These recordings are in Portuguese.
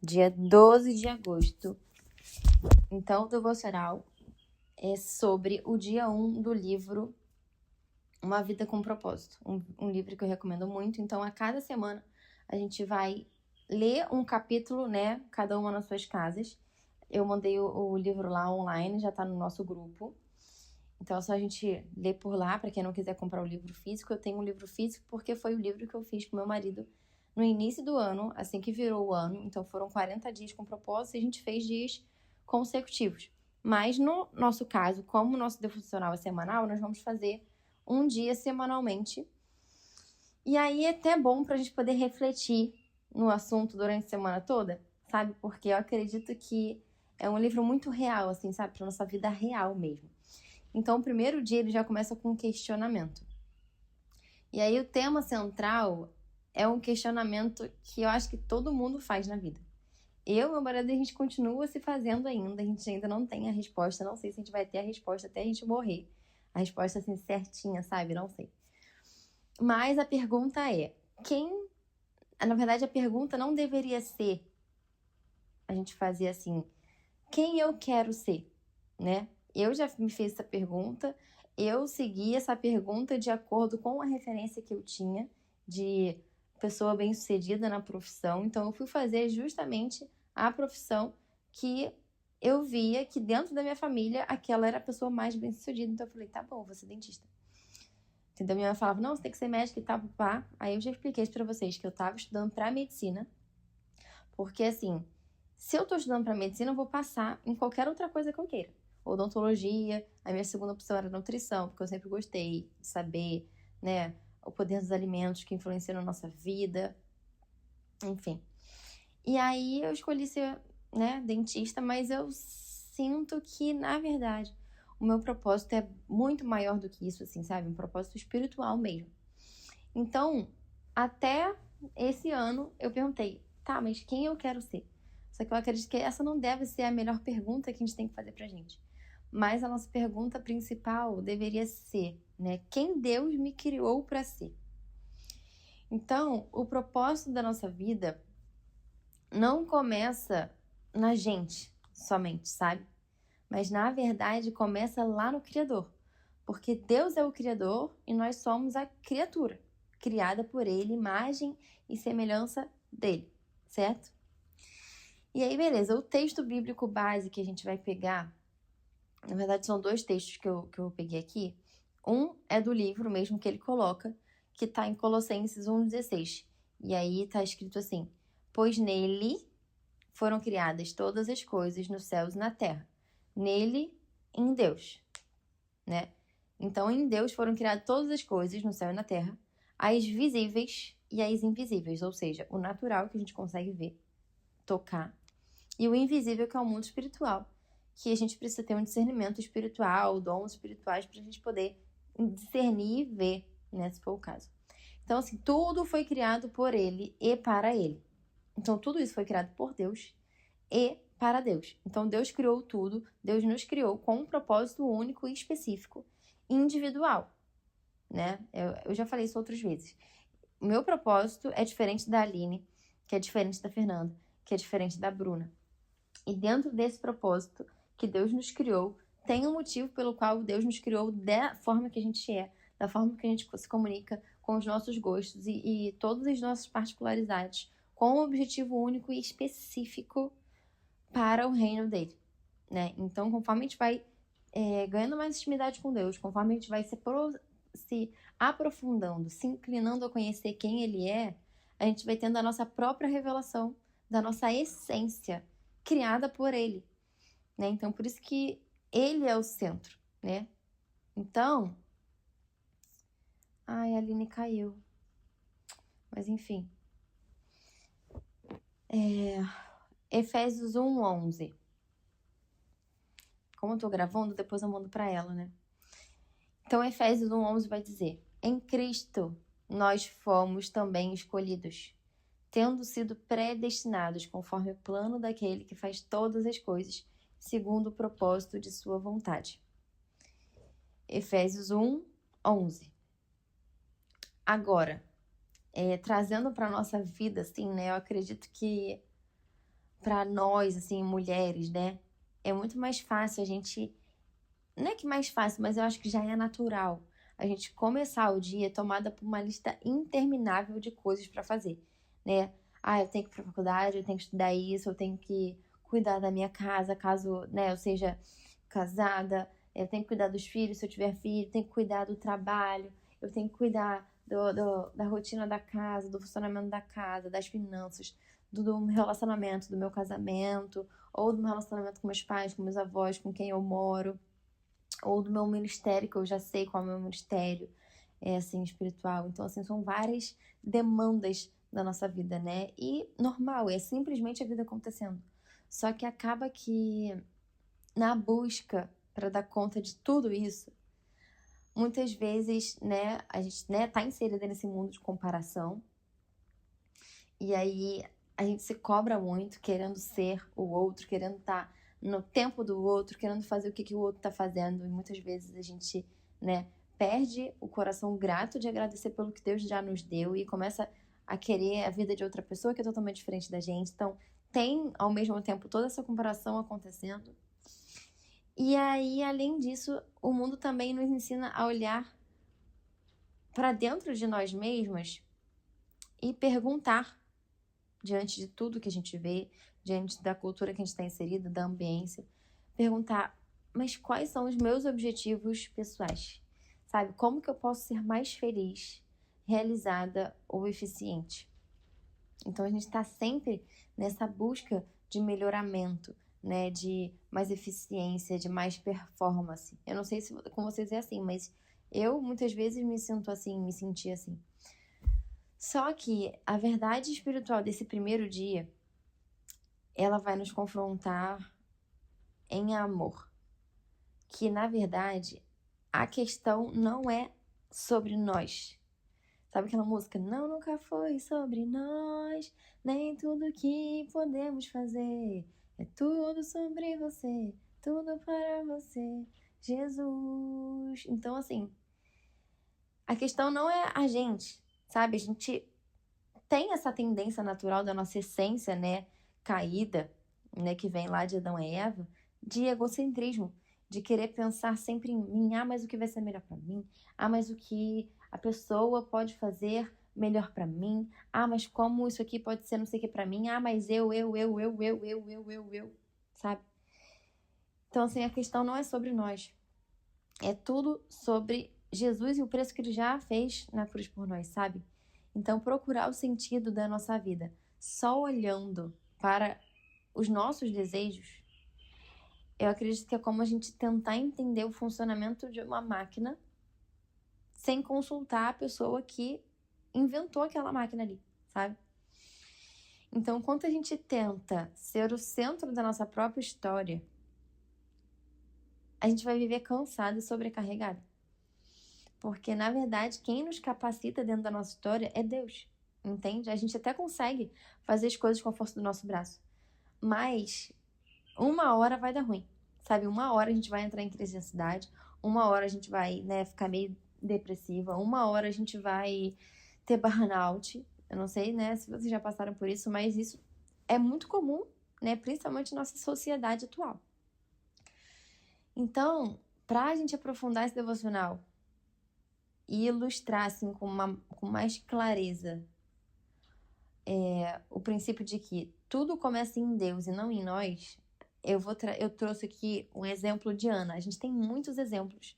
dia 12 de agosto. Então, o devocional é sobre o dia 1 do livro Uma Vida com Propósito. Um livro que eu recomendo muito. Então, a cada semana, a gente vai ler um capítulo, né? Cada uma nas suas casas. Eu mandei o livro lá online, já tá no nosso grupo. Então, é só a gente ler por lá, para quem não quiser comprar o livro físico. Eu tenho um livro físico porque foi o livro que eu fiz com meu marido no início do ano, assim que virou o ano. Então, foram 40 dias com propósito e a gente fez dias consecutivos. Mas, no nosso caso, como o nosso devocional é semanal, nós vamos fazer um dia semanalmente. E aí, é até bom pra gente poder refletir no assunto durante a semana toda, sabe? Porque eu acredito que é um livro muito real, assim, sabe? Pra nossa vida real mesmo. Então, o primeiro dia ele já começa com um questionamento. E aí, o tema central é um questionamento que eu acho que todo mundo faz na vida. Eu e meu marido, a gente continua se fazendo ainda. A gente ainda não tem a resposta. Não sei se a gente vai ter a resposta até a gente morrer. A resposta, assim, certinha, sabe? Não sei. Mas a pergunta é, Na verdade, a pergunta não deveria ser a gente fazer assim, quem eu quero ser, né? Eu já me fiz essa pergunta, eu segui essa pergunta de acordo com a referência que eu tinha de pessoa bem-sucedida na profissão. Então, eu fui fazer justamente a profissão que eu via que dentro da minha família, aquela era a pessoa mais bem-sucedida. Então, eu falei, tá bom, vou ser dentista. Entendeu? Minha mãe falava, não, você tem que ser médica e tal, pá. Aí eu já expliquei isso pra vocês, que eu tava estudando pra medicina. Porque, assim, se eu tô estudando pra medicina, eu vou passar em qualquer outra coisa que eu queira. Odontologia, a minha segunda opção era nutrição, porque eu sempre gostei de saber, né, o poder dos alimentos que influenciam na nossa vida, enfim. E aí eu escolhi ser, né, dentista, mas eu sinto que, na verdade, o meu propósito é muito maior do que isso, assim, sabe? Um propósito espiritual mesmo. Então, até esse ano, eu perguntei, tá, mas quem eu quero ser? Só que eu acredito que essa não deve ser a melhor pergunta que a gente tem que fazer pra gente. Mas a nossa pergunta principal deveria ser, né, quem Deus me criou pra ser? Então, o propósito da nossa vida não começa na gente somente, sabe? Mas, na verdade, começa lá no Criador. Porque Deus é o Criador e nós somos a criatura, criada por Ele, imagem e semelhança dele, certo? E aí, beleza, o texto bíblico base que a gente vai pegar, na verdade são dois textos que eu peguei aqui. Um é do livro mesmo que ele coloca, que tá em Colossenses 1,16. E aí tá escrito assim, pois nele foram criadas todas as coisas nos céus e na terra. Nele, em Deus, né? Então, em Deus foram criadas todas as coisas no céu e na terra, as visíveis e as invisíveis, ou seja, o natural que a gente consegue ver, tocar, e o invisível que é o mundo espiritual, que a gente precisa ter um discernimento espiritual, dons espirituais para a gente poder discernir e ver, né, se for o caso. Então, assim, tudo foi criado por Ele e para Ele. Então, tudo isso foi criado por Deus e para Deus. Então, Deus criou tudo, Deus nos criou com um propósito único e específico, individual, né? Eu já falei isso outras vezes. O meu propósito é diferente da Aline, que é diferente da Fernanda, que é diferente da Bruna. E dentro desse propósito que Deus nos criou, tem um motivo pelo qual Deus nos criou da forma que a gente é, da forma que a gente se comunica, com os nossos gostos e todas as nossas particularidades, com um objetivo único e específico para o reino dele, né? Então, conforme a gente vai ganhando mais intimidade com Deus, conforme a gente vai se aprofundando, se inclinando a conhecer quem Ele é, a gente vai tendo a nossa própria revelação da nossa essência, criada por Ele, né? Então, por isso que Ele é o centro, né? Então... Ai, a Aline caiu. Mas, enfim. Efésios 1:11. Como eu tô gravando, depois eu mando pra ela, né? Então, Efésios 1:11 vai dizer: em Cristo nós fomos também escolhidos, tendo sido predestinados conforme o plano daquele que faz todas as coisas, segundo o propósito de sua vontade. Efésios 1:11. Agora, trazendo para nossa vida, assim, né? Eu acredito que para nós, assim, mulheres, né? É muito mais fácil a gente... Não é que mais fácil, mas eu acho que já é natural a gente começar o dia tomada por uma lista interminável de coisas para fazer, né? Ah, eu tenho que ir pra faculdade, eu tenho que estudar isso, eu tenho que cuidar da minha casa, caso, né, eu seja casada, eu tenho que cuidar dos filhos, se eu tiver filho, eu tenho que cuidar do trabalho, eu tenho que cuidar da rotina da casa, do funcionamento da casa, das finanças, do relacionamento, do meu casamento, ou do meu relacionamento com meus pais, com meus avós, com quem eu moro, ou do meu ministério, que eu já sei qual é o meu ministério, assim, espiritual. Então, assim, são várias demandas da nossa vida, né? E normal, é simplesmente a vida acontecendo. Só que acaba que na busca para dar conta de tudo isso, muitas vezes, né, a gente, né, tá inserida nesse mundo de comparação. E aí a gente se cobra muito, querendo ser o outro, querendo estar no tempo do outro, querendo fazer o que o outro tá fazendo. E muitas vezes a gente, né, perde o coração grato de agradecer pelo que Deus já nos deu e começa a querer a vida de outra pessoa que é totalmente diferente da gente. Então, tem ao mesmo tempo toda essa comparação acontecendo. E aí, além disso, o mundo também nos ensina a olhar para dentro de nós mesmas e perguntar, diante de tudo que a gente vê, diante da cultura que a gente está inserida, da ambiência, perguntar, mas quais são os meus objetivos pessoais? Sabe, como que eu posso ser mais feliz, realizada ou eficiente? Então a gente está sempre nessa busca de melhoramento, né, de mais eficiência, de mais performance. Eu não sei se com vocês é assim, mas eu muitas vezes me sinto assim, me senti assim. Só que a verdade espiritual desse primeiro dia, ela vai nos confrontar em amor. Que, na verdade, a questão não é sobre nós. Sabe aquela música? Não, nunca foi sobre nós, nem tudo que podemos fazer. É tudo sobre você, tudo para você, Jesus. Então, assim, a questão não é a gente, sabe? A gente tem essa tendência natural da nossa essência, né, caída, né, que vem lá de Adão e Eva, de egocentrismo, de querer pensar sempre em mim, ah, mas o que vai ser melhor para mim? Ah, mas o que a pessoa pode fazer melhor para mim? Ah, mas como isso aqui pode ser não sei o que para mim? Ah, mas eu, sabe? Então, assim, a questão não é sobre nós. É tudo sobre Jesus e o preço que ele já fez na cruz por nós, sabe? Então, procurar o sentido da nossa vida só olhando para os nossos desejos, eu acredito que é como a gente tentar entender o funcionamento de uma máquina sem consultar a pessoa que inventou aquela máquina ali, sabe? Então, quando a gente tenta ser o centro da nossa própria história, a gente vai viver cansado e sobrecarregado. Porque, na verdade, quem nos capacita dentro da nossa história é Deus, entende? A gente até consegue fazer as coisas com a força do nosso braço. Mas uma hora vai dar ruim, sabe? Uma hora a gente vai entrar em crise de ansiedade, uma hora a gente vai, né, ficar meio depressiva, uma hora a gente vai ter burnout. Eu não sei, né, se vocês já passaram por isso, mas isso é muito comum, né, principalmente na nossa sociedade atual. Então, pra gente aprofundar esse devocional e ilustrar, assim, com mais clareza o princípio de que tudo começa em Deus e não em nós, eu trouxe aqui um exemplo de Ana. A gente tem muitos exemplos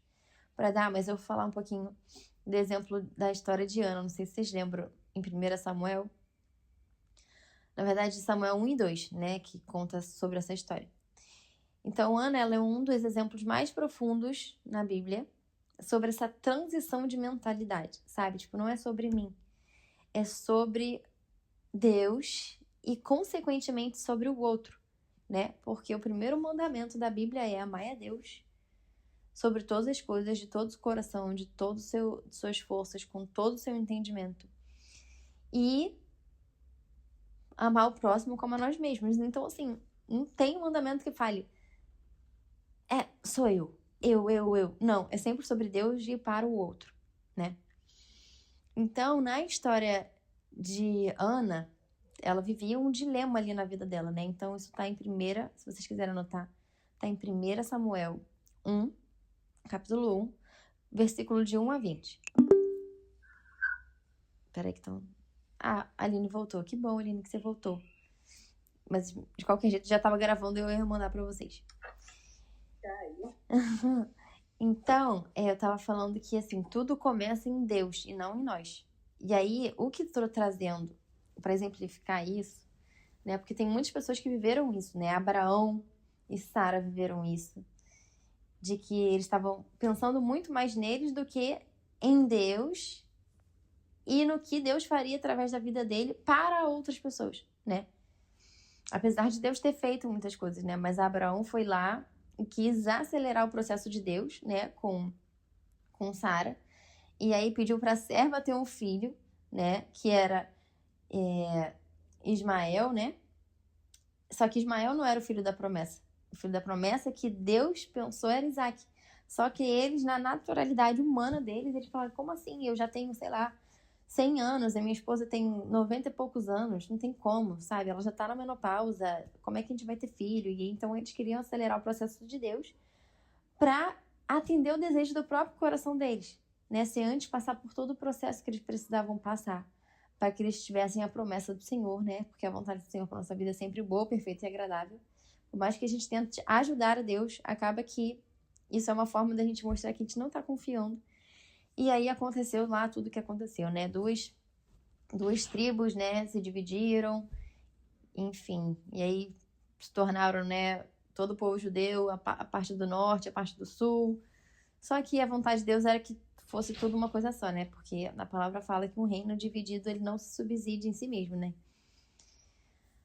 para dar, mas eu vou falar um pouquinho do exemplo da história de Ana. Não sei se vocês lembram, em 1 Samuel. Na verdade, Samuel 1 e 2, né, que conta sobre essa história. Então, Ana, ela é um dos exemplos mais profundos na Bíblia sobre essa transição de mentalidade, sabe? Tipo, não é sobre mim. É sobre Deus e, consequentemente, sobre o outro, né? Porque o primeiro mandamento da Bíblia é amar a Deus sobre todas as coisas, de todo o seu coração, de suas forças, com todo o seu entendimento. E amar o próximo como a nós mesmos. Então, assim, não tem um mandamento que fale sou eu. Não, é sempre sobre Deus e para o outro, né? Então, na história de Ana, ela vivia um dilema ali na vida dela, né? Então, isso tá em primeira, se vocês quiserem anotar, tá em 1 Samuel 1, capítulo 1, versículo de 1 a 20. Peraí que estão... Ah, a Aline voltou. Que bom, Aline, que você voltou. Mas, de qualquer jeito, já tava gravando e eu ia mandar pra vocês. Tá aí. Então, eu tava falando que, assim, tudo começa em Deus e não em nós. E aí, o que estou trazendo pra exemplificar isso, né? Porque tem muitas pessoas que viveram isso, né? Abraão e Sara viveram isso. De que eles estavam pensando muito mais neles do que em Deus e no que Deus faria através da vida dele para outras pessoas, né? Apesar de Deus ter feito muitas coisas, né? Mas Abraão foi lá e quis acelerar o processo de Deus, né? Com Sara. E aí pediu para a serva ter um filho, né? Que era Ismael, né? Só que Ismael não era o filho da promessa. O filho da promessa que Deus pensou era Isaac. Só que eles, na naturalidade humana deles, eles falaram, como assim? Eu já tenho, sei lá, 100 anos, a minha esposa tem 90 e poucos anos, não tem como, sabe? Ela já tá na menopausa, como é que a gente vai ter filho? E então eles queriam acelerar o processo de Deus para atender o desejo do próprio coração deles, né? Se antes passar por todo o processo que eles precisavam passar, para que eles tivessem a promessa do Senhor, né? Porque a vontade do Senhor para nossa vida é sempre boa, perfeita e agradável. Por mais que a gente tente ajudar a Deus, acaba que isso é uma forma da gente mostrar que a gente não tá confiando. E aí aconteceu lá tudo que aconteceu, né? Duas tribos, né? Se dividiram, enfim. E aí se tornaram, né? Todo o povo judeu, a parte do norte, a parte do sul. Só que a vontade de Deus era que fosse tudo uma coisa só, né? Porque na palavra fala que um reino dividido, ele não se subside em si mesmo, né?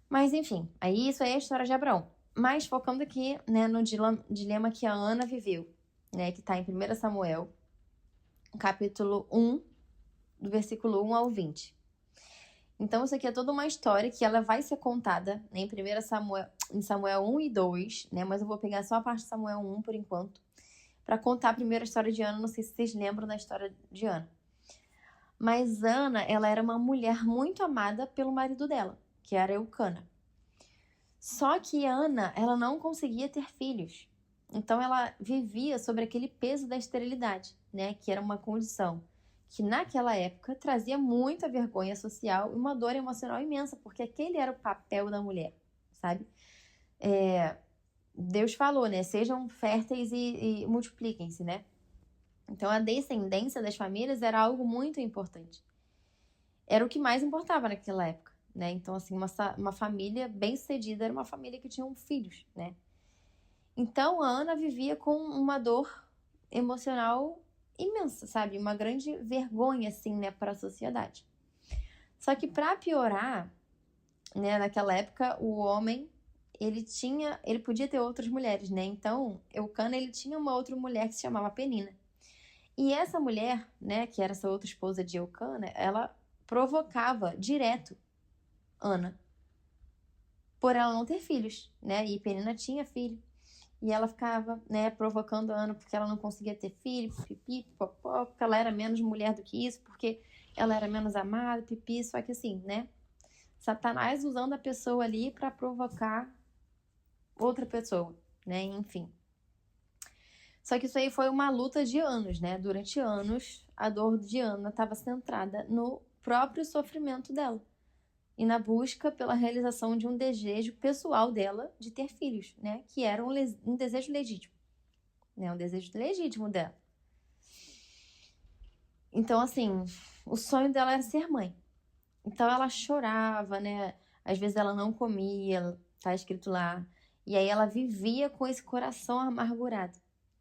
Mas, enfim, aí isso aí é a história de Abraão. Mas focando aqui, né, no dilema que a Ana viveu, né? Que tá em 1 Samuel, capítulo 1, do versículo 1 ao 20. Então, isso aqui é toda uma história que ela vai ser contada, né, em Samuel 1 e 2, né? Mas eu vou pegar só a parte de Samuel 1 por enquanto, para contar a primeira história de Ana. Não sei se vocês lembram da história de Ana. Mas Ana, ela era uma mulher muito amada pelo marido dela, que era Eucana. Só que Ana, ela não conseguia ter filhos. Então, ela vivia sobre aquele peso da esterilidade, né? Que era uma condição que naquela época trazia muita vergonha social e uma dor emocional imensa, porque aquele era o papel da mulher, sabe? Deus falou, né? Sejam férteis e multipliquem-se, né? Então, a descendência das famílias era algo muito importante. Era o que mais importava naquela época, né? Então, assim, uma família bem-sucedida era uma família que tinha filhos, né? Então, a Ana vivia com uma dor emocional imensa, sabe? Uma grande vergonha, assim, né, para a sociedade. Só que, para piorar, né, naquela época, o homem, ele podia ter outras mulheres, né? Então, Eucana, ele tinha uma outra mulher que se chamava Penina. E essa mulher, né, que era essa outra esposa de Eucana, ela provocava direto Ana por ela não ter filhos, né? E Penina tinha filho. E ela ficava, né, provocando a Ana porque ela não conseguia ter filho, pipi, popó, porque ela era menos mulher do que isso, porque ela era menos amada, pipi. Só que assim, né? Satanás usando a pessoa ali para provocar outra pessoa, né? Enfim. Só que isso aí foi uma luta de anos, né? Durante anos, a dor de Ana estava centrada no próprio sofrimento dela e na busca pela realização de um desejo pessoal dela de ter filhos, né? Que era um desejo legítimo, né? Um desejo legítimo dela. Então, assim, o sonho dela era ser mãe. Então, ela chorava, né? Às vezes ela não comia, tá escrito lá. E aí ela vivia com esse coração amargurado,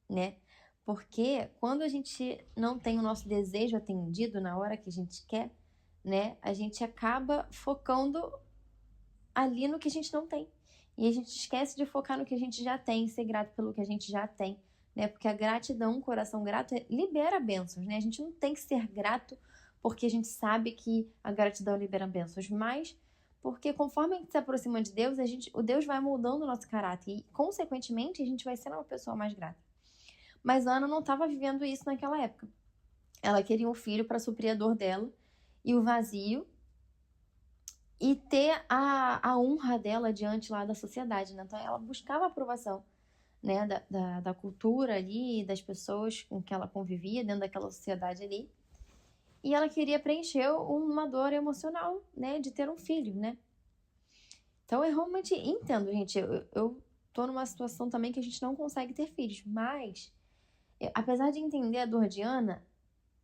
né? Porque quando a gente não tem o nosso desejo atendido na hora que a gente quer, né? A gente acaba focando ali no que a gente não tem. E a gente esquece de focar no que a gente já tem, ser grato pelo que a gente já tem, né? Porque a gratidão, um coração grato, libera bênçãos, né? A gente não tem que ser grato porque a gente sabe que a gratidão libera bênçãos, mas porque conforme a gente se aproxima de Deus, o Deus vai moldando o nosso caráter e, consequentemente, a gente vai ser uma pessoa mais grata. Mas Ana não estava vivendo isso naquela época. Ela queria um filho para suprir a dor dela e o vazio e ter a honra dela diante lá da sociedade, né? Então ela buscava a aprovação, né, da cultura ali, das pessoas com que ela convivia dentro daquela sociedade ali. E ela queria preencher uma dor emocional, né, de ter um filho, né? Então eu realmente entendo, gente. Eu tô numa situação também que a gente não consegue ter filhos, mas apesar de entender a dor de Ana,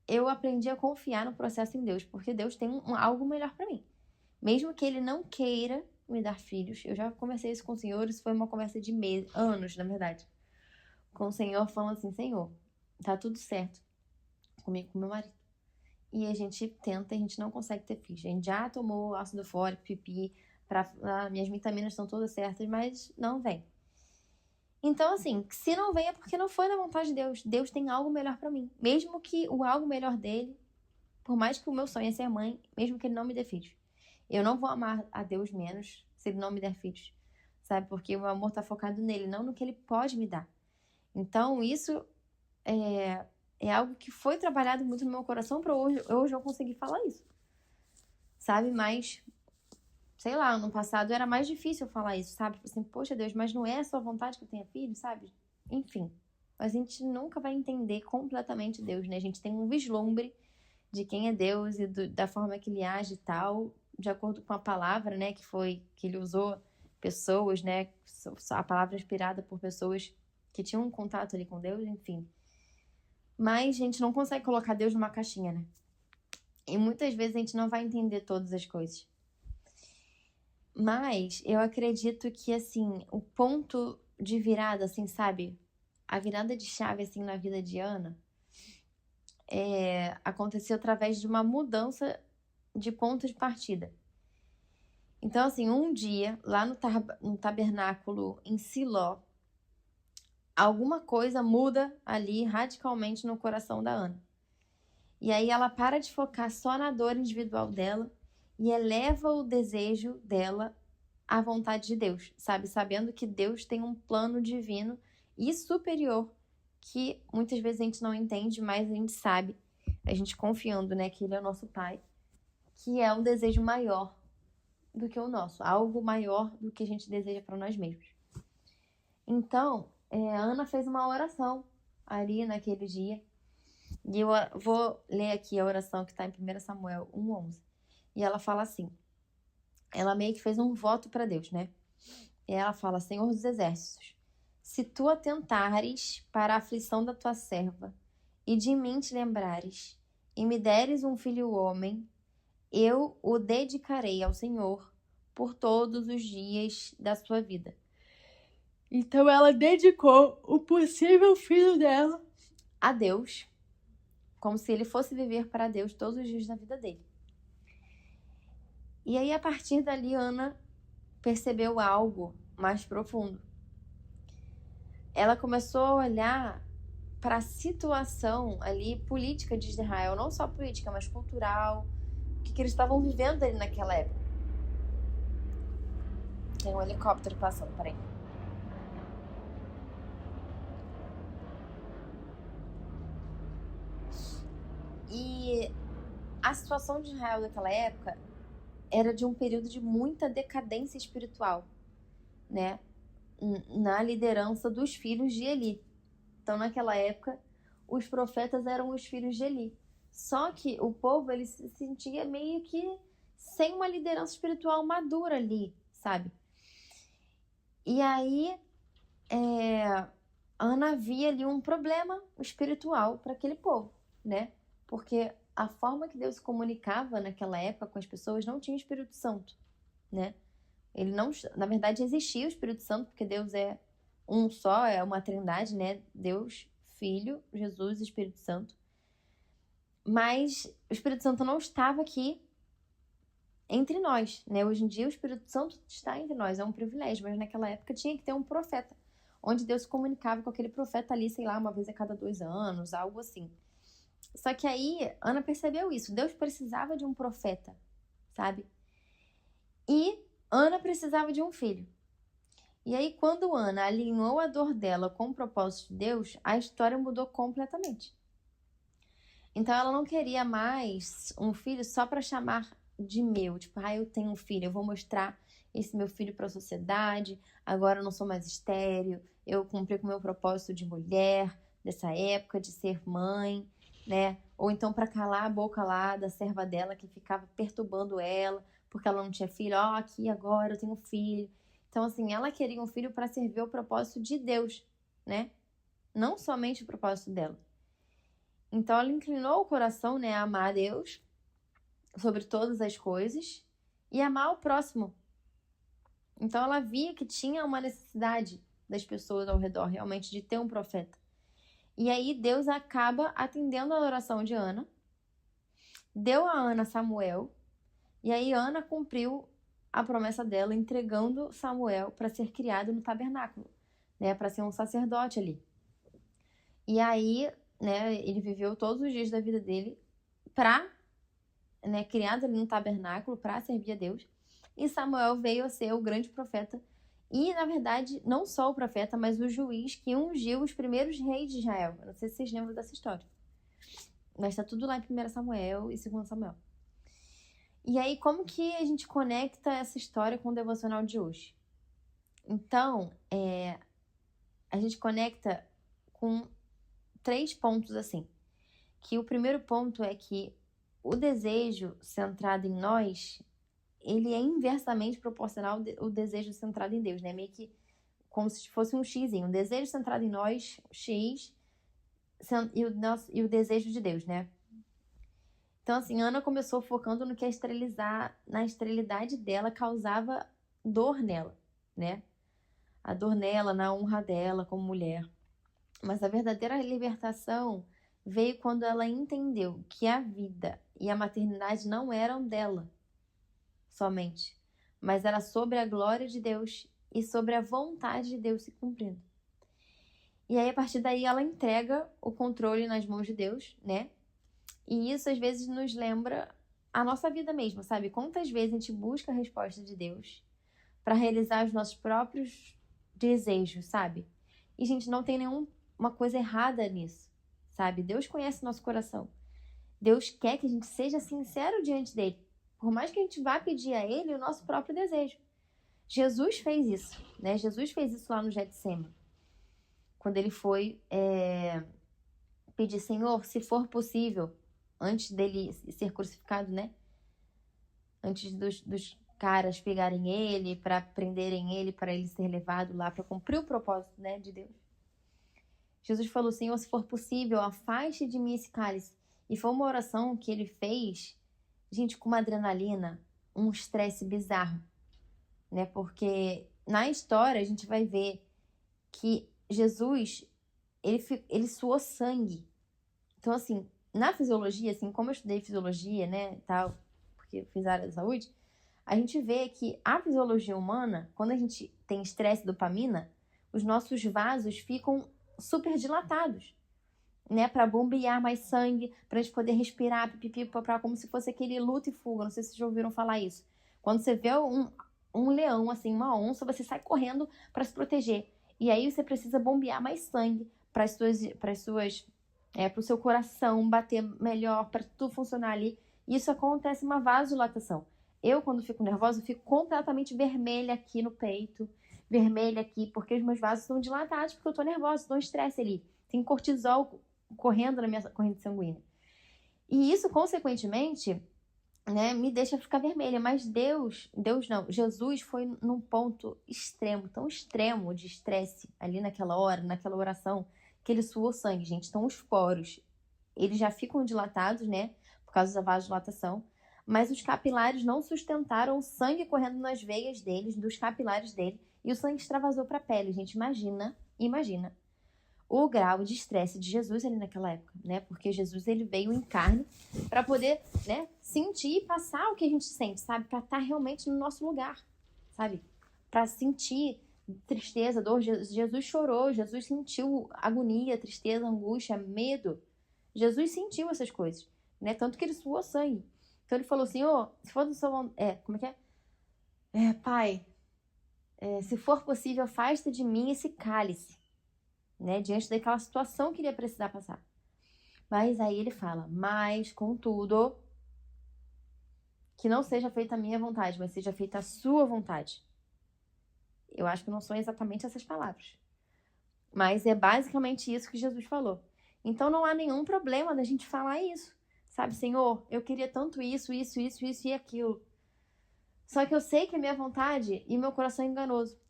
eu aprendi a confiar no processo em Deus, porque Deus tem algo melhor para mim. Mesmo que ele não queira me dar filhos, eu já conversei isso com o Senhor, isso foi uma conversa de meses, anos, na verdade. Com o Senhor falando assim, Senhor, tá tudo certo comigo e com meu marido. E a gente tenta, a gente não consegue ter filhos. A gente já tomou ácido fólico, pipi, minhas vitaminas estão todas certas, mas não vem. Então, assim, se não vem é porque não foi da vontade de Deus. Deus tem algo melhor pra mim. Mesmo que o algo melhor dele, por mais que o meu sonho é ser mãe, mesmo que ele não me dê filhos. Eu não vou amar a Deus menos se ele não me der filhos. Sabe? Porque o meu amor tá focado nele, não no que ele pode me dar. Então, isso é algo que foi trabalhado muito no meu coração pra hoje eu conseguir falar isso. Sabe? Mas, sei lá, no passado era mais difícil eu falar isso, sabe? Assim, poxa Deus, mas não é a sua vontade que eu tenha filho, sabe? Enfim. Mas a gente nunca vai entender completamente Deus, né? A gente tem um vislumbre de quem é Deus e da forma que ele age e tal, de acordo com a palavra, né? Que ele usou pessoas, né? A palavra inspirada por pessoas que tinham um contato ali com Deus, enfim. Mas a gente não consegue colocar Deus numa caixinha, né? E muitas vezes a gente não vai entender todas as coisas. Mas eu acredito que, assim, o ponto de virada, assim, sabe? A virada de chave, assim, na vida de Ana aconteceu através de uma mudança de ponto de partida. Então, assim, um dia, lá no tabernáculo em Siló, alguma coisa muda ali radicalmente no coração da Ana. E aí ela para de focar só na dor individual dela e eleva o desejo dela à vontade de Deus, sabe? Sabendo que Deus tem um plano divino e superior que muitas vezes a gente não entende, mas a gente sabe, a gente confiando, né, que Ele é o nosso Pai, que é um desejo maior do que o nosso, algo maior do que a gente deseja para nós mesmos. Então, a Ana fez uma oração ali naquele dia. E eu vou ler aqui a oração que está em 1 Samuel 1:11. E ela fala assim, ela meio que fez um voto para Deus, né? E ela fala, Senhor dos Exércitos, se tu atentares para a aflição da tua serva e de mim te lembrares e me deres um filho homem, eu o dedicarei ao Senhor por todos os dias da sua vida. Então ela dedicou o possível filho dela a Deus, como se ele fosse viver para Deus todos os dias da vida dele. E aí, a partir dali, Ana percebeu algo mais profundo. Ela começou a olhar para a situação ali política de Israel, não só política, mas cultural, o que eles estavam vivendo ali naquela época. Tem um helicóptero passando, peraí. E a situação de Israel naquela época era de um período de muita decadência espiritual, né? Na liderança dos filhos de Eli. Então, naquela época, os profetas eram os filhos de Eli. Só que o povo, ele se sentia meio que sem uma liderança espiritual madura ali, sabe? E aí, Ana via ali um problema espiritual para aquele povo, né? Porque a forma que Deus se comunicava naquela época com as pessoas não tinha o Espírito Santo, né? Ele não, na verdade, existia o Espírito Santo, porque Deus é um só, é uma trindade, né? Deus, Filho, Jesus e Espírito Santo. Mas o Espírito Santo não estava aqui entre nós, né? Hoje em dia o Espírito Santo está entre nós, é um privilégio, mas naquela época tinha que ter um profeta, onde Deus se comunicava com aquele profeta ali, sei lá, uma vez a cada 2 anos, algo assim. Só que aí, Ana percebeu isso, Deus precisava de um profeta, sabe? E Ana precisava de um filho. E aí, quando Ana alinhou a dor dela com o propósito de Deus, a história mudou completamente. Então, ela não queria mais um filho só para chamar de meu. Tipo, eu tenho um filho, eu vou mostrar esse meu filho para a sociedade. Agora eu não sou mais estéril. Eu cumpri com o meu propósito de mulher, dessa época, de ser mãe, né? Ou então para calar a boca lá da serva dela que ficava perturbando ela, porque ela não tinha filho. Aqui agora eu tenho um filho. Então, assim, ela queria um filho para servir ao propósito de Deus, né? Não somente o propósito dela. Então, ela inclinou o coração, né, a amar a Deus sobre todas as coisas e amar o próximo. Então, ela via que tinha uma necessidade das pessoas ao redor, realmente, de ter um profeta. E aí, Deus acaba atendendo a oração de Ana, deu a Ana Samuel, e aí Ana cumpriu a promessa dela, entregando Samuel para ser criado no tabernáculo, né, para ser um sacerdote ali. E aí, né, ele viveu todos os dias da vida dele criado ali no tabernáculo para servir a Deus. E Samuel veio a ser o grande profeta. E, na verdade, não só o profeta, mas o juiz que ungiu os primeiros reis de Israel. Eu não sei se vocês lembram dessa história. Mas está tudo lá em 1 Samuel e 2 Samuel. E aí, como que a gente conecta essa história com o devocional de hoje? Então, a gente conecta com 3 pontos assim. Que o primeiro ponto é que o desejo centrado em nós, ele é inversamente proporcional ao desejo centrado em Deus, né? Meio que como se fosse um X, um desejo centrado em nós, X, e o desejo de Deus, né? Então, assim, Ana começou focando no que na esterilidade dela causava dor nela, né? A dor nela, na honra dela como mulher. Mas a verdadeira libertação veio quando ela entendeu que a vida e a maternidade não eram dela somente, mas era sobre a glória de Deus e sobre a vontade de Deus se cumprindo. E aí, a partir daí, ela entrega o controle nas mãos de Deus, né? E isso, às vezes, nos lembra a nossa vida mesmo, sabe? Quantas vezes a gente busca a resposta de Deus para realizar os nossos próprios desejos, sabe? E, gente, não tem nenhuma coisa errada nisso, sabe? Deus conhece nosso coração. Deus quer que a gente seja sincero diante dele. Por mais que a gente vá pedir a ele o nosso próprio desejo. Jesus fez isso, né? Jesus fez isso lá no Getsemane. Quando ele foi pedir, Senhor, se for possível, antes dele ser crucificado, né? Antes dos caras pegarem ele, para prenderem ele, para ele ser levado lá, para cumprir o propósito, né, de Deus. Jesus falou, Senhor, se for possível, afaste de mim esse cálice. E foi uma oração que ele fez, gente, com uma adrenalina, um estresse bizarro, né? Porque na história a gente vai ver que Jesus, ele suou sangue. Então, assim, na fisiologia, assim, como eu estudei fisiologia, né, tal, porque eu fiz área da saúde, a gente vê que a fisiologia humana, quando a gente tem estresse e dopamina, os nossos vasos ficam super dilatados, né, para bombear mais sangue, pra gente poder respirar, pipipi, papá, como se fosse aquele luta e fuga. Não sei se vocês já ouviram falar isso. Quando você vê um leão, assim, uma onça, você sai correndo para se proteger. E aí você precisa bombear mais sangue para o seu coração bater melhor, para tudo funcionar ali. E isso acontece uma vasodilatação. Eu, quando fico nervosa, fico completamente vermelha aqui no peito, vermelha aqui, porque os meus vasos estão dilatados, porque eu tô nervosa, tô em estresse ali. Tem cortisol correndo na minha corrente sanguínea. E isso, consequentemente, né, me deixa ficar vermelha. Mas Jesus foi num ponto extremo, tão extremo de estresse ali naquela hora, naquela oração, que ele suou sangue, gente. Então, os poros, eles já ficam dilatados, né, por causa da vasodilatação, mas os capilares não sustentaram o sangue correndo nas veias deles, dos capilares dele, e o sangue extravasou para a pele. Gente, imagina o grau de estresse de Jesus ali naquela época, né? Porque Jesus, ele veio em carne para poder, né, sentir e passar o que a gente sente, sabe? Para estar realmente no nosso lugar, sabe? Para sentir tristeza, dor. Jesus chorou, Jesus sentiu agonia, tristeza, angústia, medo. Jesus sentiu essas coisas, né? Tanto que ele suou sangue. Então ele falou assim, se for do seu... como é que é? Pai, se for possível, afasta de mim esse cálice, né? Diante daquela situação que ele ia precisar passar. Mas aí ele fala, mas, contudo, que não seja feita a minha vontade, mas seja feita a sua vontade. Eu acho que não são exatamente essas palavras. Mas é basicamente isso que Jesus falou. Então não há nenhum problema da gente falar isso. Sabe, Senhor, eu queria tanto isso e aquilo. Só que eu sei que é minha vontade e meu coração é enganoso.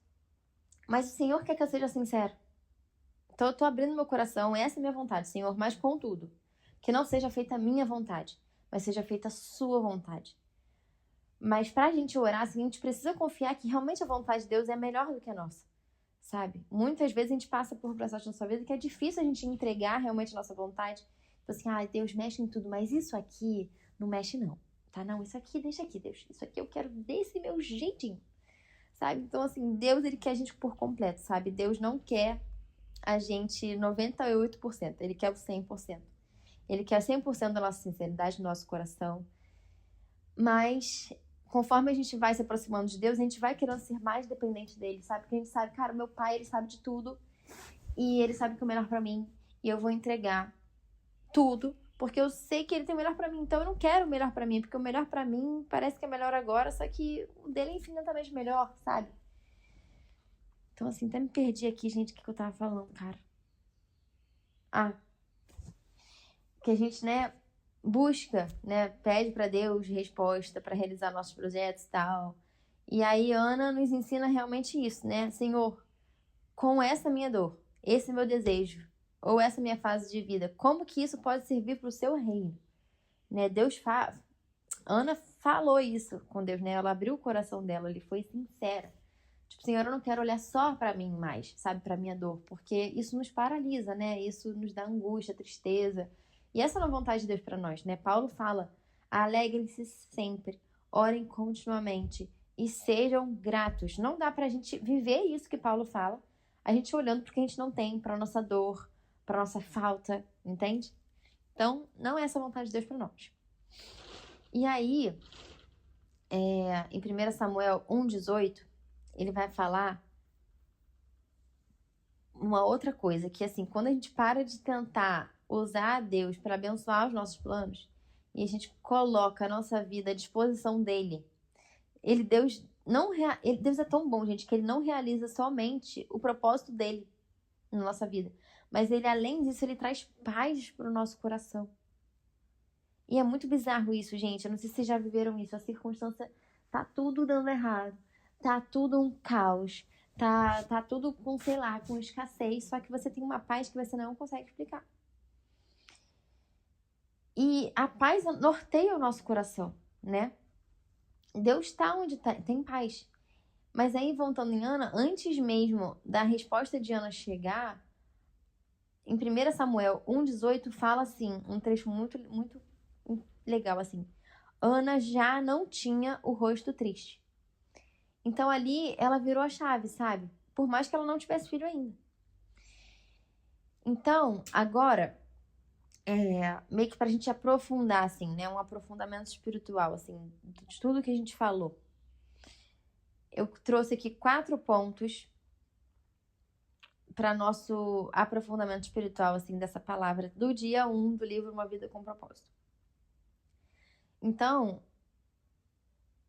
Mas o Senhor quer que eu seja sincero. Então eu tô abrindo meu coração, essa é a minha vontade, Senhor, mas contudo, que não seja feita a minha vontade, mas seja feita a sua vontade. Mas pra gente orar, assim, a gente precisa confiar que realmente a vontade de Deus é melhor do que a nossa, sabe? Muitas vezes a gente passa por processos na nossa vida que é difícil a gente entregar realmente a nossa vontade. Tipo assim, Deus mexe em tudo, mas isso aqui não mexe não, tá? Não, isso aqui deixa aqui, Deus. Isso aqui eu quero desse meu jeitinho, sabe? Então, assim, Deus, ele quer a gente por completo, sabe? Deus não quer a gente 98%, ele quer o 100%. Ele quer 100% da nossa sinceridade, do nosso coração. Mas conforme a gente vai se aproximando de Deus, a gente vai querendo ser mais dependente dele, sabe? Porque a gente sabe, cara, meu pai, ele sabe de tudo. E ele sabe o que é o melhor pra mim. E eu vou entregar tudo, porque eu sei que ele tem o melhor pra mim. Então eu não quero o melhor pra mim, porque o melhor pra mim parece que é melhor agora, só que o dele é infinitamente melhor, sabe? Então, assim, até me perdi aqui, gente, o que eu tava falando, cara. Que a gente, né, busca, né, pede pra Deus resposta pra realizar nossos projetos e tal. E aí Ana nos ensina realmente isso, né? Senhor, com essa minha dor, esse meu desejo, ou essa minha fase de vida, como que isso pode servir pro seu reino? Né? Ana falou isso com Deus, né? Ela abriu o coração dela, ele foi sincera. Tipo, Senhor, eu não quero olhar só pra mim mais, sabe? Pra minha dor, porque isso nos paralisa, né? Isso nos dá angústia, tristeza. E essa é a vontade de Deus pra nós, né? Paulo fala, alegrem-se sempre, orem continuamente e sejam gratos. Não dá pra gente viver isso que Paulo fala, a gente olhando pro que a gente não tem, pra nossa dor, pra nossa falta, entende? Então, não é essa a vontade de Deus pra nós. E aí, em 1 Samuel 1,18, ele vai falar uma outra coisa, que assim, quando a gente para de tentar usar a Deus para abençoar os nossos planos, e a gente coloca a nossa vida à disposição dele, Deus é tão bom, gente, que ele não realiza somente o propósito dele na nossa vida, mas ele, além disso, ele traz paz para o nosso coração. E é muito bizarro isso, gente. Eu não sei se vocês já viveram isso. A circunstância tá tudo dando errado. Tá tudo um caos. Tá tudo com, sei lá, com escassez. Só que você tem uma paz que você não consegue explicar. E a paz norteia o nosso coração, né? Deus está onde tem paz. Mas aí, voltando em Ana, antes mesmo da resposta de Ana chegar, em 1 Samuel 1,18 fala assim, um trecho muito, muito legal, assim. Ana já não tinha o rosto triste. Então ali ela virou a chave, sabe? Por mais que ela não tivesse filho ainda. Então, agora, meio que pra gente aprofundar, assim, né? Um aprofundamento espiritual, assim, de tudo que a gente falou. Eu trouxe aqui 4 pontos para nosso aprofundamento espiritual, assim, dessa palavra, do dia 1 do livro Uma Vida com Propósito. Então,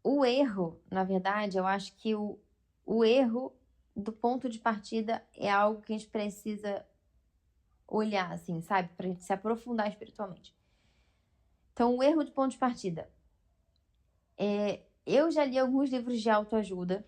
o erro, na verdade, eu acho que o erro do ponto de partida é algo que a gente precisa olhar, assim, sabe? Pra gente se aprofundar espiritualmente. Então, o erro do ponto de partida. Eu já li alguns livros de autoajuda,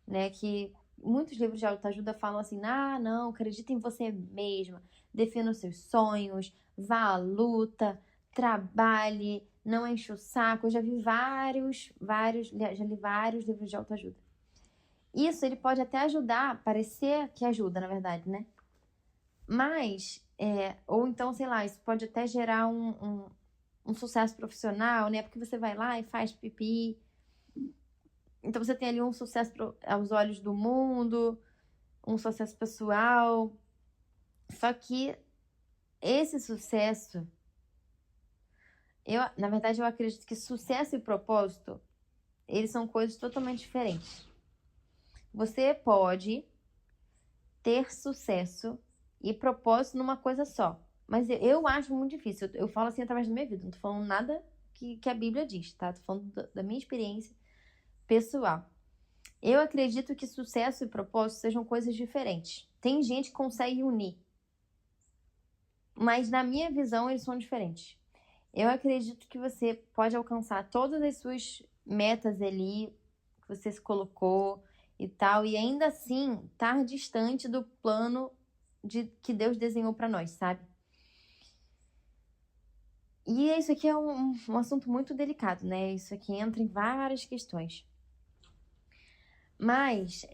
né? Que muitos livros de autoajuda falam assim, não, acredita em você mesma, defina os seus sonhos, vá à luta, trabalhe, não enche o saco. Eu já vi já li vários livros de autoajuda. Isso, ele pode até ajudar, parecer que ajuda, na verdade, né? Mas, ou então, sei lá, isso pode até gerar um sucesso profissional, né? Porque você vai lá e faz pipi. Então, você tem ali um sucesso aos olhos do mundo, um sucesso pessoal. Só que esse sucesso... na verdade, eu acredito que sucesso e propósito, eles são coisas totalmente diferentes. Você pode ter sucesso e propósito numa coisa só. Mas eu acho muito difícil. Eu falo assim através da minha vida. Não tô falando nada que a Bíblia diz, tá? Tô falando da minha experiência pessoal. Eu acredito que sucesso e propósito sejam coisas diferentes. Tem gente que consegue unir, mas na minha visão eles são diferentes. Eu acredito que você pode alcançar todas as suas metas ali que você se colocou e tal, e ainda assim estar distante do plano que Deus desenhou para nós, sabe? E isso aqui é um assunto muito delicado, né? Isso aqui entra em várias questões. Mas,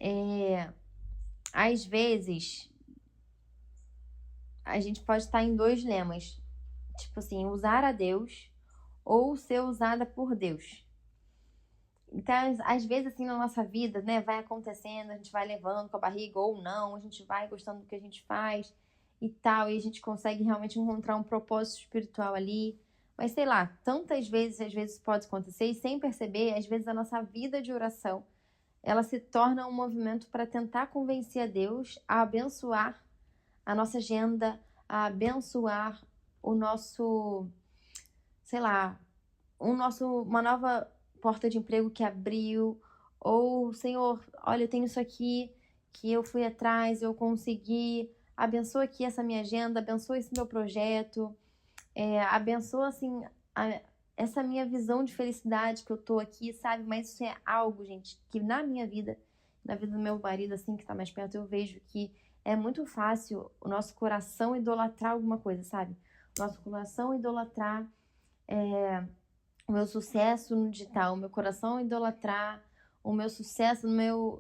às vezes, a gente pode estar em dois dilemas. Tipo assim, usar a Deus ou ser usada por Deus. Então, às vezes, assim, na nossa vida, né, vai acontecendo, a gente vai levando com a barriga ou não, a gente vai gostando do que a gente faz e tal, e a gente consegue realmente encontrar um propósito espiritual ali. Mas, sei lá, tantas vezes, às vezes pode acontecer, e sem perceber, às vezes a nossa vida de oração, ela se torna um movimento para tentar convencer a Deus a abençoar a nossa agenda, a abençoar o nosso, sei lá, uma nova porta de emprego que abriu, ou, Senhor, olha, eu tenho isso aqui que eu fui atrás, eu consegui, abençoa aqui essa minha agenda, abençoa esse meu projeto, abençoa, assim, essa minha visão de felicidade que eu tô aqui, sabe? Mas isso é algo, gente, que na minha vida, na vida do meu marido, assim, que tá mais perto, eu vejo que é muito fácil o nosso coração idolatrar alguma coisa, sabe? Nosso coração idolatrar o meu sucesso no digital, o meu coração idolatrar o meu sucesso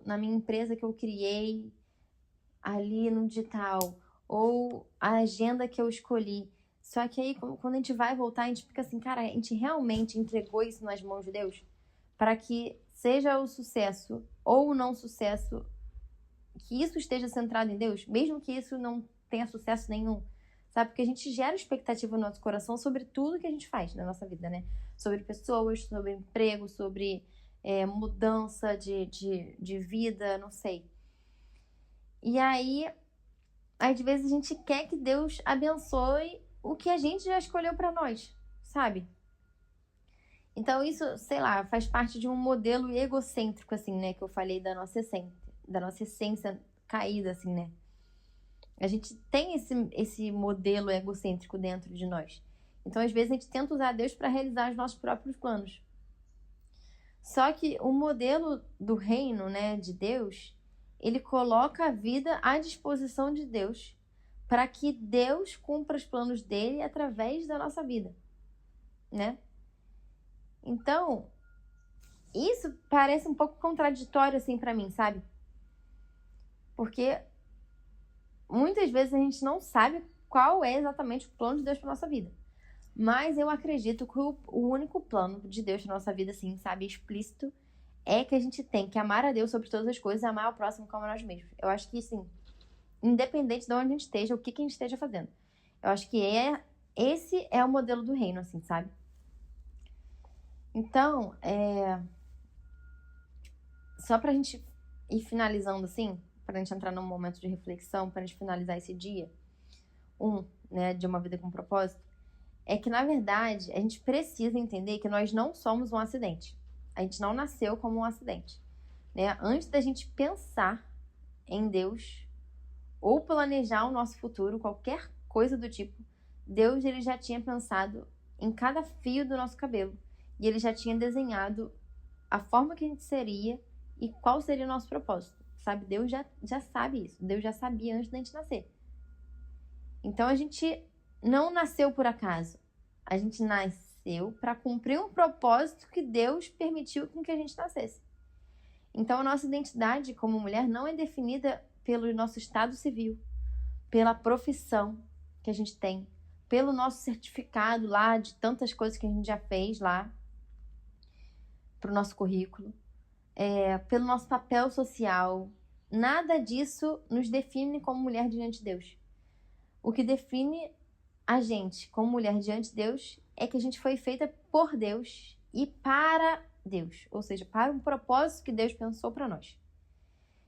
na minha empresa que eu criei ali no digital, ou a agenda que eu escolhi. Só que aí, quando a gente vai voltar, a gente fica assim, cara, a gente realmente entregou isso nas mãos de Deus? Para que seja o sucesso ou o não sucesso, que isso esteja centrado em Deus, mesmo que isso não tenha sucesso nenhum, sabe? Porque a gente gera expectativa no nosso coração sobre tudo que a gente faz na nossa vida, né? Sobre pessoas, sobre emprego, sobre mudança de vida, não sei. E aí, às vezes a gente quer que Deus abençoe o que a gente já escolheu para nós, sabe? Então isso, sei lá, faz parte de um modelo egocêntrico, assim, né? Que eu falei da nossa essência caída, assim, né? A gente tem esse modelo egocêntrico dentro de nós. Então, às vezes, a gente tenta usar Deus para realizar os nossos próprios planos. Só que o modelo do reino, né, de Deus, ele coloca a vida à disposição de Deus para que Deus cumpra os planos dele através da nossa vida, né? Então, isso parece um pouco contraditório, assim, para mim, sabe? Porque muitas vezes a gente não sabe qual é exatamente o plano de Deus para nossa vida. Mas eu acredito que o único plano de Deus para nossa vida, assim, sabe, explícito, é que a gente tem que amar a Deus sobre todas as coisas e amar o próximo como nós mesmos. Eu acho que, assim, independente de onde a gente esteja, o que a gente esteja fazendo. Eu acho que esse é o modelo do reino, assim, sabe? Então, só pra gente ir finalizando, assim, pra gente entrar num momento de reflexão, pra gente finalizar esse dia, né, de uma vida com propósito, é que, na verdade, a gente precisa entender que nós não somos um acidente. A gente não nasceu como um acidente, né? Antes da gente pensar em Deus ou planejar o nosso futuro, qualquer coisa do tipo, Deus ele já tinha pensado em cada fio do nosso cabelo. E ele já tinha desenhado a forma que a gente seria e qual seria o nosso propósito, sabe? Deus já sabe isso. Deus já sabia antes da gente nascer. Então, a gente não nasceu por acaso. A gente nasceu para cumprir um propósito que Deus permitiu com que a gente nascesse. Então, a nossa identidade como mulher não é definida pelo nosso estado civil, pela profissão que a gente tem, pelo nosso certificado lá de tantas coisas que a gente já fez lá para o nosso currículo, pelo nosso papel social. Nada disso nos define como mulher diante de Deus. O que define a gente como mulher diante de Deus é que a gente foi feita por Deus e para Deus, ou seja, para um propósito que Deus pensou para nós.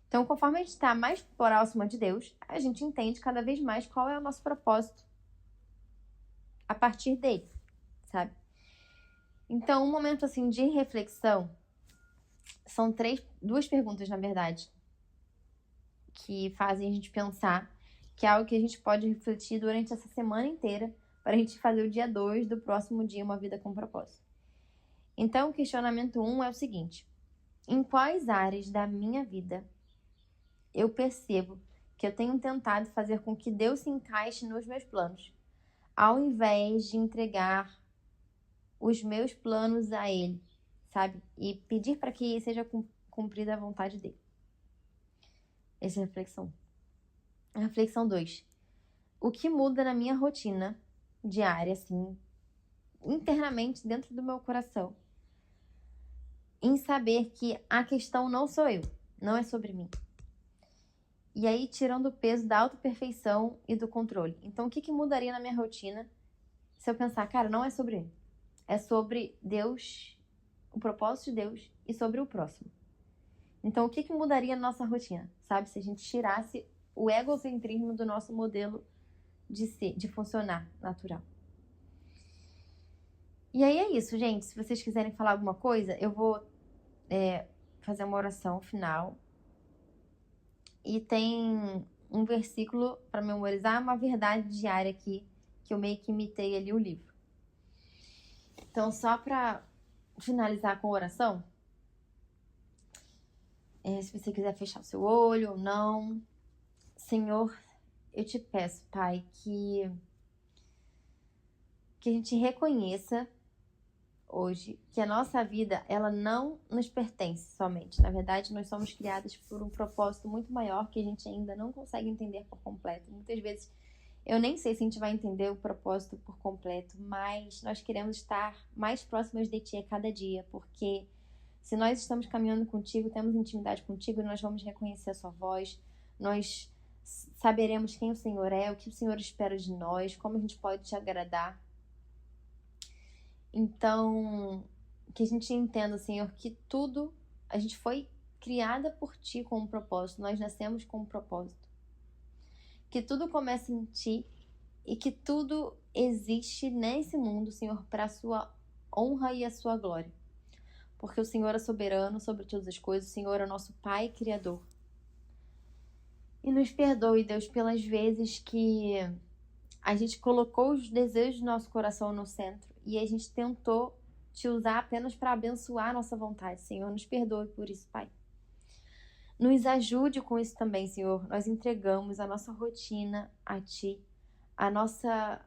Então, conforme a gente está mais próxima de Deus, a gente entende cada vez mais qual é o nosso propósito a partir dele, sabe? Então, um momento assim de reflexão são duas perguntas, na verdade, que fazem a gente pensar, que é algo que a gente pode refletir durante essa semana inteira para a gente fazer o dia 2 do próximo dia Uma Vida com Propósito. Então, o questionamento 1 é o seguinte: em quais áreas da minha vida eu percebo que eu tenho tentado fazer com que Deus se encaixe nos meus planos, ao invés de entregar os meus planos a Ele, sabe? E pedir para que seja cumprida a vontade dele. Essa é a reflexão. A reflexão 2. O que muda na minha rotina diária, assim, internamente, dentro do meu coração, em saber que a questão não sou eu, não é sobre mim. E aí, tirando o peso da autoperfeição e do controle. Então, o que mudaria na minha rotina se eu pensar, cara, não é sobre mim. É sobre Deus, o propósito de Deus e sobre o próximo. Então, o que mudaria na nossa rotina? Sabe? Se a gente tirasse o egocentrismo do nosso modelo de funcionar natural. E aí é isso, gente. Se vocês quiserem falar alguma coisa, eu vou fazer uma oração final. E tem um versículo para memorizar, uma verdade diária aqui, que eu meio que imitei ali o livro. Então, só para finalizar com a oração, se você quiser fechar o seu olho ou não. Senhor, eu te peço, Pai, que a gente reconheça hoje que a nossa vida, ela não nos pertence somente. Na verdade, nós somos criados por um propósito muito maior que a gente ainda não consegue entender por completo. Muitas vezes, eu nem sei se a gente vai entender o propósito por completo, mas nós queremos estar mais próximas de Ti a cada dia, porque se nós estamos caminhando contigo, temos intimidade contigo, nós vamos reconhecer a Sua voz, nós saberemos quem o Senhor é, o que o Senhor espera de nós, como a gente pode Te agradar. Então, que a gente entenda, Senhor, que tudo, a gente foi criada por Ti com um propósito, nós nascemos com um propósito. Que tudo começa em Ti e que tudo existe nesse mundo, Senhor, para a Sua honra e a Sua glória. Porque o Senhor é soberano sobre todas as coisas, o Senhor é nosso Pai Criador. E nos perdoe, Deus, pelas vezes que a gente colocou os desejos do nosso coração no centro e a gente tentou Te usar apenas para abençoar a nossa vontade. Senhor, nos perdoe por isso, Pai. Nos ajude com isso também, Senhor. Nós entregamos a nossa rotina a Ti, a nossa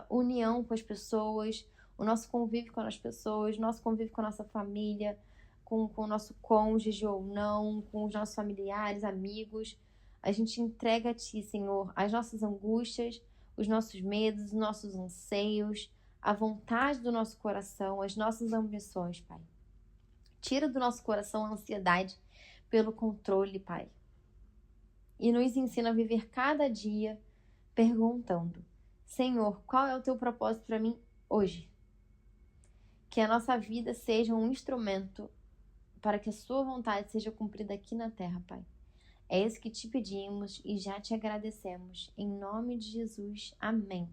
união com as pessoas, o nosso convívio com as pessoas, o nosso convívio com a nossa família, com o nosso cônjuge ou não, com os nossos familiares, amigos. A gente entrega a Ti, Senhor, as nossas angústias, os nossos medos, os nossos anseios, a vontade do nosso coração, as nossas ambições, Pai. Tira do nosso coração a ansiedade pelo controle, Pai. E nos ensina a viver cada dia perguntando: Senhor, qual é o Teu propósito para mim hoje? Que a nossa vida seja um instrumento para que a Sua vontade seja cumprida aqui na terra, Pai. É isso que Te pedimos e já Te agradecemos. Em nome de Jesus, amém.